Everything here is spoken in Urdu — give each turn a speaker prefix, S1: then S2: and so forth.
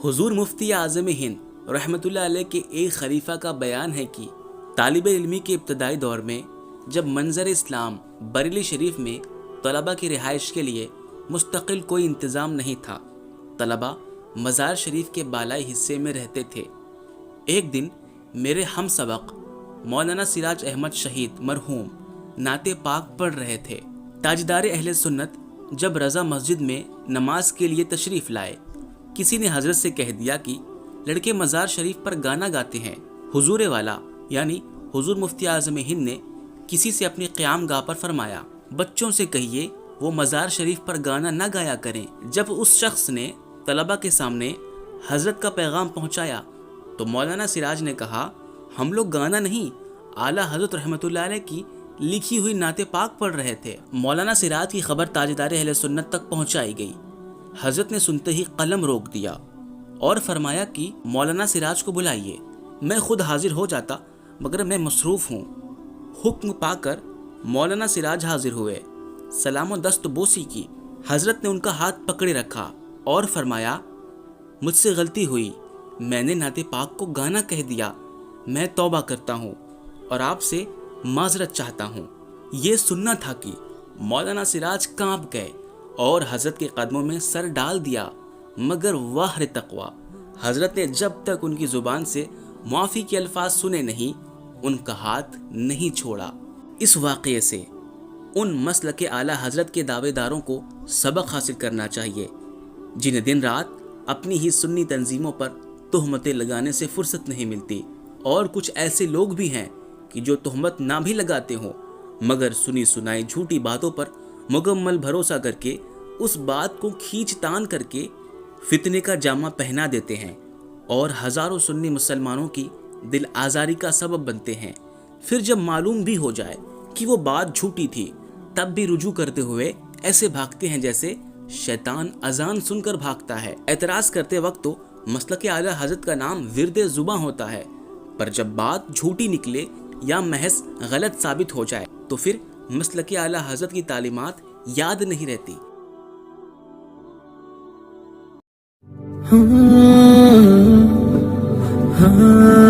S1: حضور مفتی اعظم ہند رحمۃ اللہ علیہ کے ایک خلیفہ کا بیان ہے کہ طالب علمی کے ابتدائی دور میں جب منظر اسلام بریلی شریف میں طلباء کی رہائش کے لیے مستقل کوئی انتظام نہیں تھا، طلباء مزار شریف کے بالائی حصے میں رہتے تھے۔ ایک دن میرے ہم سبق مولانا سراج احمد شہید مرحوم نعت پاک پڑھ رہے تھے۔ تاجدار اہل سنت جب رضا مسجد میں نماز کے لیے تشریف لائے، کسی نے حضرت سے کہہ دیا کہ لڑکے مزار شریف پر گانا گاتے ہیں۔ حضور والا یعنی حضور مفتی اعظم ہند نے کسی سے اپنی قیام گاہ پر فرمایا، بچوں سے کہیے وہ مزار شریف پر گانا نہ گایا کریں۔ جب اس شخص نے طلباء کے سامنے حضرت کا پیغام پہنچایا تو مولانا سراج نے کہا، ہم لوگ گانا نہیں، اعلیٰ حضرت رحمۃ اللہ علیہ کی لکھی ہوئی نعت پاک پڑھ رہے تھے۔ مولانا سراج کی خبر تاجدار اہل سنت تک پہنچائی گئی۔ حضرت نے سنتے ہی قلم روک دیا اور فرمایا کہ مولانا سراج کو بلائیے۔ میں خود حاضر ہو جاتا مگر میں مصروف ہوں۔ حکم پا کر مولانا سراج حاضر ہوئے، سلام و دست بوسی کی۔ حضرت نے ان کا ہاتھ پکڑے رکھا اور فرمایا، مجھ سے غلطی ہوئی، میں نے نعت پاک کو گانا کہہ دیا، میں توبہ کرتا ہوں اور آپ سے معذرت چاہتا ہوں۔ یہ سننا تھا کہ مولانا سراج کانپ گئے اور حضرت کے قدموں میں سر ڈال دیا، مگر واہ تقویٰ، حضرت نے جب تک ان کی زبان سے معافی کے الفاظ سنے نہیں، ان کا ہاتھ نہیں چھوڑا۔ اس واقعے سے ان مسلک اعلیٰ حضرت کے دعوے داروں کو سبق حاصل کرنا چاہیے، جنہیں دن رات اپنی ہی سنی تنظیموں پر تہمتیں لگانے سے فرصت نہیں ملتی، اور کچھ ایسے لوگ بھی ہیں کہ جو تہمت نہ بھی لگاتے ہوں مگر سنی سنائی جھوٹی باتوں پر مکمل بھروسہ کر کے اس بات کو کھینچ تان کر کے فتنے کا جامہ پہنا دیتے ہیں اور ہزاروں سنی مسلمانوں کی دل آزاری کا سبب بنتے ہیں۔ پھر جب معلوم بھی ہو جائے کہ وہ بات جھوٹی تھی، تب بھی رجوع کرتے ہوئے ایسے بھاگتے ہیں جیسے شیطان اذان سن کر بھاگتا ہے۔ اعتراض کرتے وقت تو مسلک اعلیٰ حضرت کا نام ورد زباں ہوتا ہے، پر جب بات جھوٹی نکلے یا محض غلط ثابت ہو جائے تو پھر مسلک اعلیٰ حضرت کی تعلیمات یاد نہیں رہتی۔
S2: ہاں